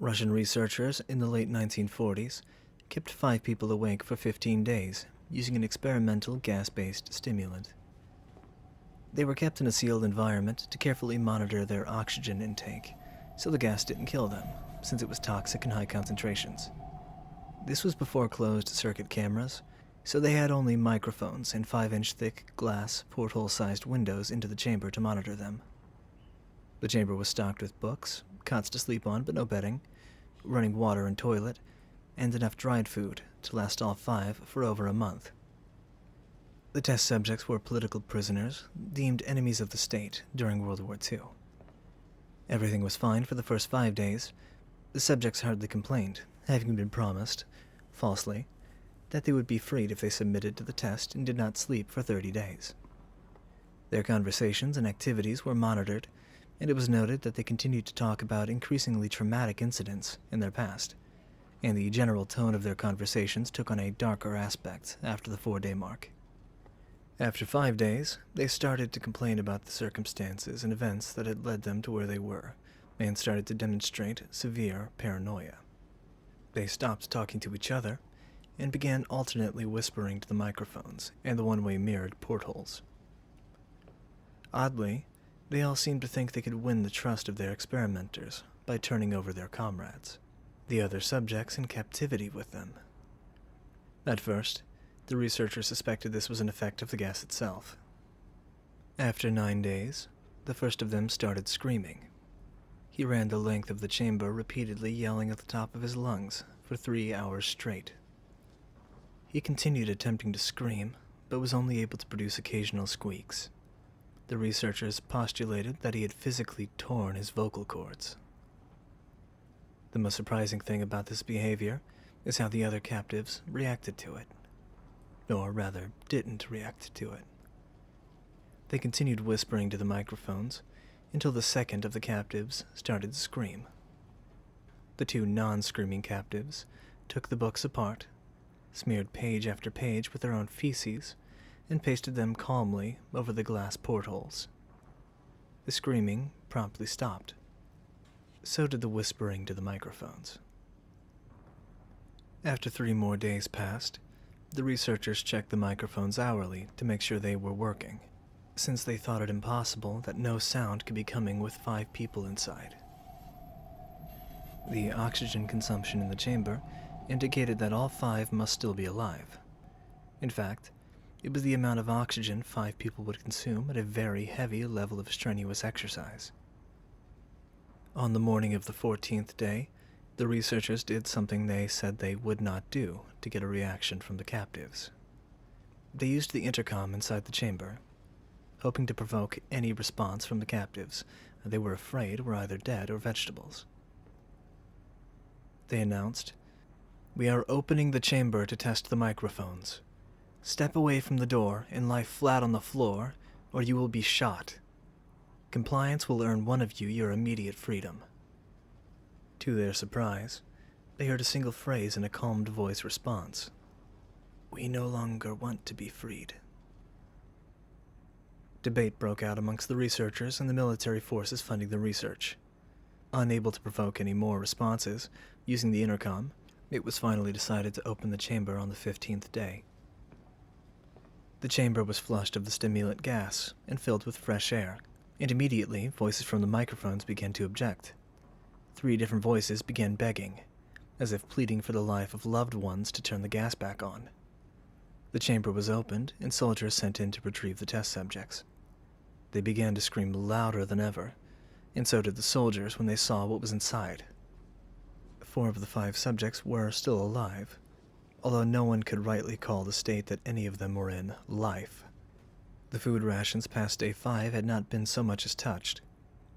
Russian researchers in the late 1940s kept 5 people awake for 15 days using an experimental gas-based stimulant. They were kept in a sealed environment to carefully monitor their oxygen intake, so the gas didn't kill them, since it was toxic in high concentrations. This was before closed-circuit cameras, so they had only microphones and 5-inch thick glass, porthole-sized windows into the chamber to monitor them. The chamber was stocked with books, cots to sleep on but no bedding, running water and toilet, and enough dried food to last all 5 for over a month. The test subjects were political prisoners, deemed enemies of the state during World War II. Everything was fine for the first 5 days. The subjects hardly complained, having been promised, falsely, that they would be freed if they submitted to the test and did not sleep for 30 days. Their conversations and activities were monitored, and it was noted that they continued to talk about increasingly traumatic incidents in their past, and the general tone of their conversations took on a darker aspect after the 4-day mark. After 5 days, they started to complain about the circumstances and events that had led them to where they were, and started to demonstrate severe paranoia. They stopped talking to each other, and began alternately whispering to the microphones and the one-way mirrored portholes. Oddly, they all seemed to think they could win the trust of their experimenters by turning over their comrades, the other subjects in captivity with them. At first, the researchers suspected this was an effect of the gas itself. After 9 days, the first of them started screaming. He ran the length of the chamber repeatedly yelling at the top of his lungs for 3 hours straight. He continued attempting to scream, but was only able to produce occasional squeaks. The researchers postulated that he had physically torn his vocal cords. The most surprising thing about this behavior is how the other captives reacted to it. Or rather, didn't react to it. They continued whispering to the microphones until the second of the captives started to scream. The 2 non-screaming captives took the books apart, smeared page after page with their own feces, and pasted them calmly over the glass portholes. The screaming promptly stopped. So did the whispering to the microphones. After 3 more days passed, the researchers checked the microphones hourly to make sure they were working, since they thought it impossible that no sound could be coming with 5 people inside. The oxygen consumption in the chamber indicated that all 5 must still be alive. In fact, it was the amount of oxygen 5 people would consume at a very heavy level of strenuous exercise. On the morning of the 14th day, the researchers did something they said they would not do to get a reaction from the captives. They used the intercom inside the chamber, hoping to provoke any response from the captives they were afraid were either dead or vegetables. They announced, "We are opening the chamber to test the microphones. Step away from the door and lie flat on the floor, or you will be shot. Compliance will earn one of you your immediate freedom." To their surprise, they heard a single phrase in a calmed voice response. "We no longer want to be freed." Debate broke out amongst the researchers and the military forces funding the research. Unable to provoke any more responses, using the intercom, it was finally decided to open the chamber on the 15th day. The chamber was flushed of the stimulant gas and filled with fresh air, and immediately voices from the microphones began to object. 3 different voices began begging, as if pleading for the life of loved ones to turn the gas back on. The chamber was opened and soldiers sent in to retrieve the test subjects. They began to scream louder than ever, and so did the soldiers when they saw what was inside. 4 of the 5 subjects were still alive, although no one could rightly call the state that any of them were in life. The food rations past day 5 had not been so much as touched.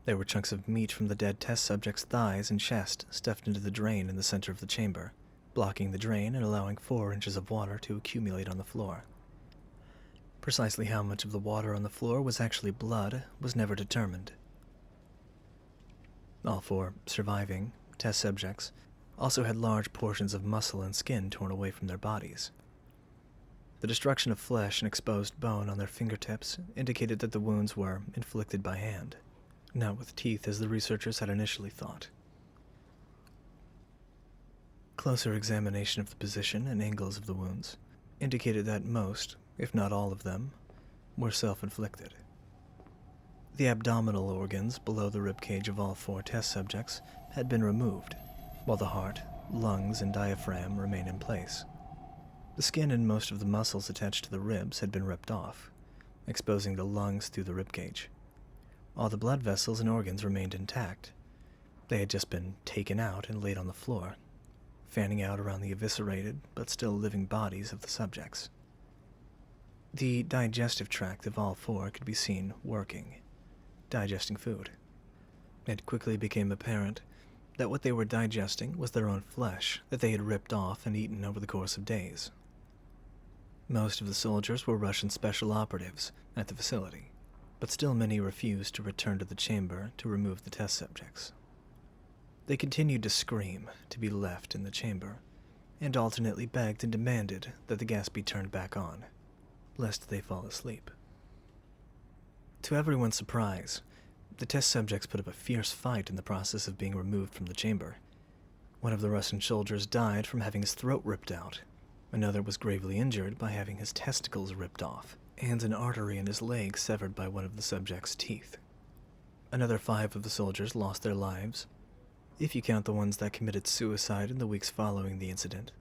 There were chunks of meat from the dead test subjects' thighs and chest stuffed into the drain in the center of the chamber, blocking the drain and allowing 4 inches of water to accumulate on the floor. Precisely how much of the water on the floor was actually blood was never determined. All 4 surviving test subjects also had large portions of muscle and skin torn away from their bodies. The destruction of flesh and exposed bone on their fingertips indicated that the wounds were inflicted by hand, not with teeth as the researchers had initially thought. Closer examination of the position and angles of the wounds indicated that most, if not all of them, were self-inflicted. The abdominal organs below the ribcage of all 4 test subjects had been removed, while the heart, lungs, and diaphragm remained in place. The skin and most of the muscles attached to the ribs had been ripped off, exposing the lungs through the ribcage. All the blood vessels and organs remained intact. They had just been taken out and laid on the floor, fanning out around the eviscerated but still living bodies of the subjects. The digestive tract of all 4 could be seen working, digesting food. It quickly became apparent that what they were digesting was their own flesh that they had ripped off and eaten over the course of days. Most of the soldiers were Russian special operatives at the facility, but still many refused to return to the chamber to remove the test subjects. They continued to scream to be left in the chamber, and alternately begged and demanded that the gas be turned back on, lest they fall asleep. To everyone's surprise, the test subjects put up a fierce fight in the process of being removed from the chamber. One of the Russian soldiers died from having his throat ripped out. Another was gravely injured by having his testicles ripped off, and an artery in his leg severed by one of the subject's teeth. Another 5 of the soldiers lost their lives, if you count the ones that committed suicide in the weeks following the incident.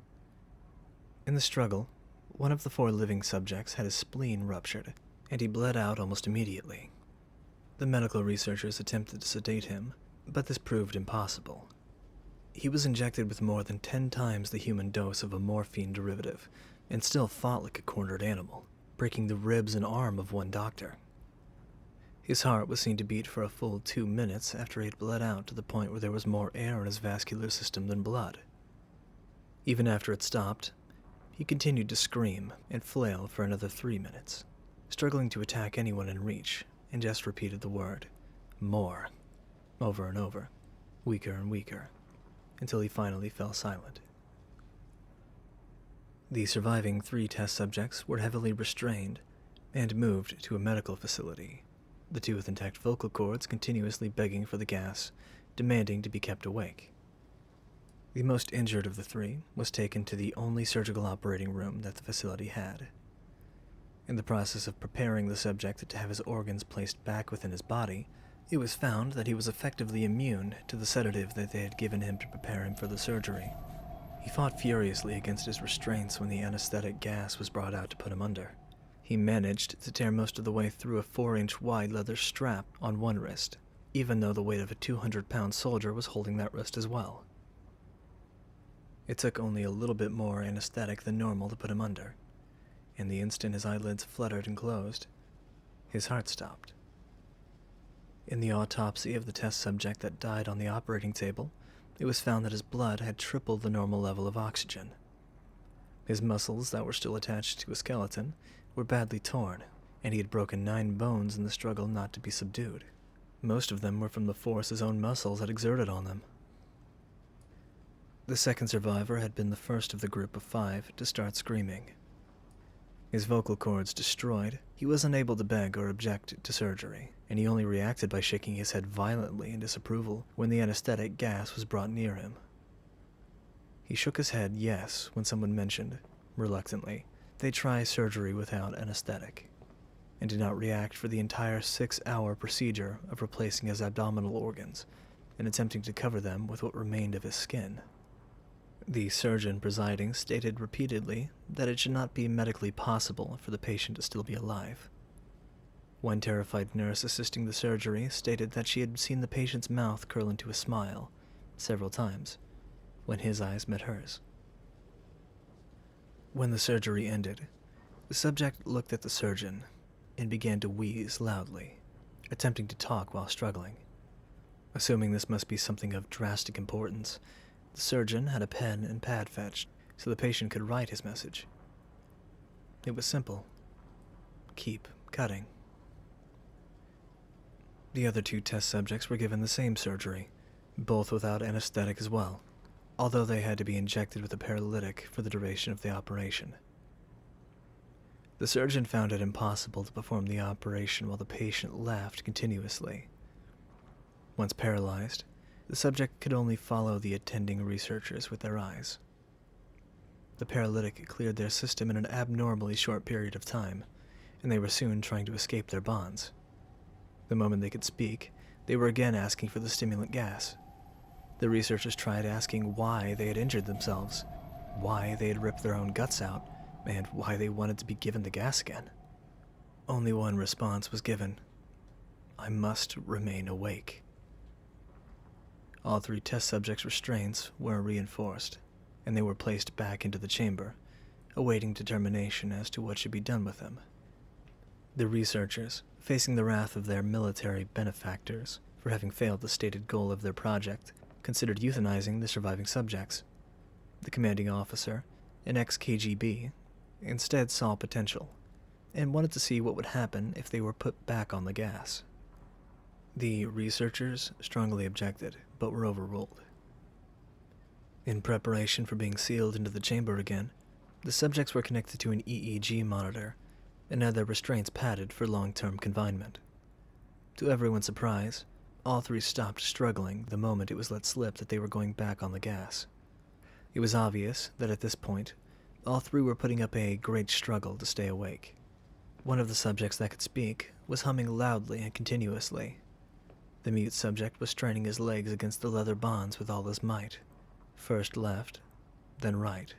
In the struggle, one of the 4 living subjects had his spleen ruptured, and he bled out almost immediately. The medical researchers attempted to sedate him, but this proved impossible. He was injected with more than 10 times the human dose of a morphine derivative, and still fought like a cornered animal, breaking the ribs and arm of one doctor. His heart was seen to beat for a full 2 minutes after he had bled out to the point where there was more air in his vascular system than blood. Even after it stopped, he continued to scream and flail for another 3 minutes, struggling to attack anyone in reach, and just repeated the word, "more," over and over, weaker and weaker, until he finally fell silent. The surviving 3 test subjects were heavily restrained and moved to a medical facility, the 2 with intact vocal cords continuously begging for the gas, demanding to be kept awake. The most injured of the 3 was taken to the only surgical operating room that the facility had. In the process of preparing the subject to have his organs placed back within his body, it was found that he was effectively immune to the sedative that they had given him to prepare him for the surgery. He fought furiously against his restraints when the anesthetic gas was brought out to put him under. He managed to tear most of the way through a 4-inch wide leather strap on one wrist, even though the weight of a 200-pound soldier was holding that wrist as well. It took only a little bit more anesthetic than normal to put him under, and the instant his eyelids fluttered and closed, his heart stopped. In the autopsy of the test subject that died on the operating table, it was found that his blood had tripled the normal level of oxygen. His muscles that were still attached to a skeleton were badly torn, and he had broken 9 bones in the struggle not to be subdued. Most of them were from the force his own muscles had exerted on them. The second survivor had been the first of the group of 5 to start screaming. His vocal cords destroyed, he was unable to beg or object to surgery, and he only reacted by shaking his head violently in disapproval when the anesthetic gas was brought near him. He shook his head yes when someone mentioned, reluctantly, they try surgery without anesthetic, and did not react for the entire 6-hour procedure of replacing his abdominal organs and attempting to cover them with what remained of his skin. The surgeon presiding stated repeatedly that it should not be medically possible for the patient to still be alive. One terrified nurse assisting the surgery stated that she had seen the patient's mouth curl into a smile several times when his eyes met hers. When the surgery ended, the subject looked at the surgeon and began to wheeze loudly, attempting to talk while struggling. Assuming this must be something of drastic importance, the surgeon had a pen and pad fetched so the patient could write his message. It was simple. Keep cutting. The other 2 test subjects were given the same surgery, both without anesthetic as well, although they had to be injected with a paralytic for the duration of the operation. The surgeon found it impossible to perform the operation while the patient laughed continuously. Once paralyzed, the subject could only follow the attending researchers with their eyes, The paralytic cleared their system in an abnormally short period of time, and they were soon trying to escape their bonds. The moment they could speak, they were again asking for the stimulant gas. The researchers tried asking why they had injured themselves, why they had ripped their own guts out, and why they wanted to be given the gas again. Only one response was given: I must remain awake. All 3 test subjects' restraints were reinforced, and they were placed back into the chamber, awaiting determination as to what should be done with them. The researchers, facing the wrath of their military benefactors for having failed the stated goal of their project, considered euthanizing the surviving subjects. The commanding officer, an ex-KGB, instead saw potential, and wanted to see what would happen if they were put back on the gas. The researchers strongly objected, but were overruled. In preparation for being sealed into the chamber again, the subjects were connected to an EEG monitor and had their restraints padded for long-term confinement. To everyone's surprise, all 3 stopped struggling the moment it was let slip that they were going back on the gas. It was obvious that at this point, all 3 were putting up a great struggle to stay awake. One of the subjects that could speak was humming loudly and continuously. The mute subject was straining his legs against the leather bonds with all his might. First left, then right,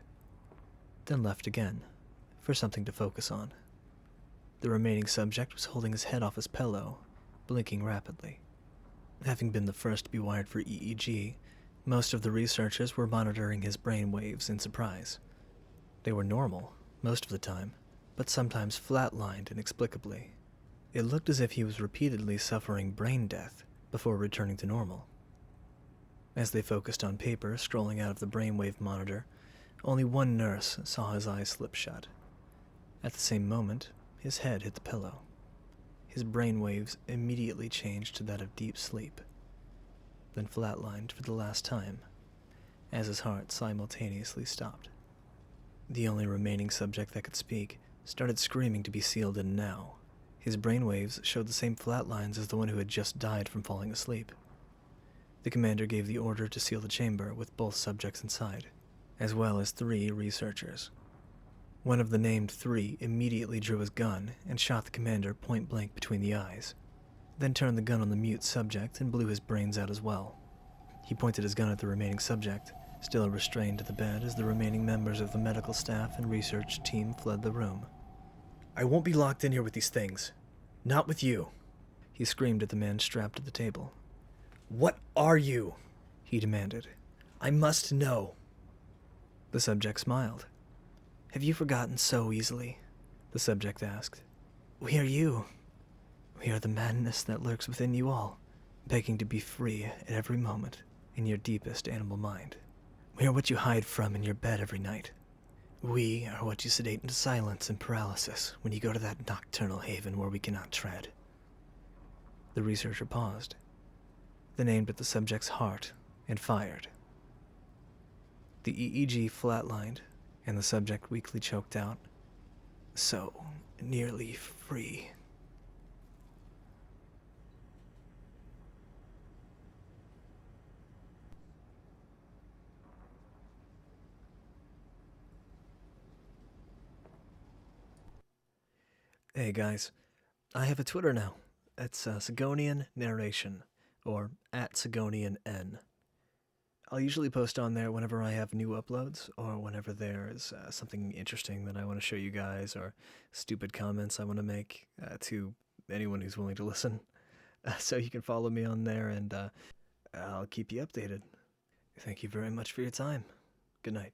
then left again, for something to focus on. The remaining subject was holding his head off his pillow, blinking rapidly. Having been the first to be wired for EEG, most of the researchers were monitoring his brain waves in surprise. They were normal, most of the time, but sometimes flatlined inexplicably. It looked as if he was repeatedly suffering brain death before returning to normal. As they focused on paper scrolling out of the brainwave monitor, only one nurse saw his eyes slip shut. At the same moment, his head hit the pillow. His brainwaves immediately changed to that of deep sleep, then flatlined for the last time, as his heart simultaneously stopped. The only remaining subject that could speak started screaming to be sealed in now. His brainwaves showed the same flat lines as the one who had just died from falling asleep. The commander gave the order to seal the chamber with both subjects inside, as well as 3 researchers. One of the named 3 immediately drew his gun and shot the commander point blank between the eyes, then turned the gun on the mute subject and blew his brains out as well. He pointed his gun at the remaining subject, still restrained to the bed as the remaining members of the medical staff and research team fled the room. I won't be locked in here with these things. Not with you, he screamed at the man strapped to the table. What are you? He demanded. I must know. The subject smiled. Have you forgotten so easily? The subject asked. We are you. We are the madness that lurks within you all, begging to be free at every moment in your deepest animal mind. We are what you hide from in your bed every night. We are what you sedate into silence and paralysis when you go to that nocturnal haven where we cannot tread. The researcher paused, then aimed at the subject's heart and fired. The EEG flatlined, and the subject weakly choked out, so nearly free. Hey guys, I have a Twitter now. It's Segonian Narration, or at Segonian N. I'll usually post on there whenever I have new uploads, or whenever there's something interesting that I want to show you guys, or stupid comments I want to make to anyone who's willing to listen. So you can follow me on there, and I'll keep you updated. Thank you very much for your time. Good night.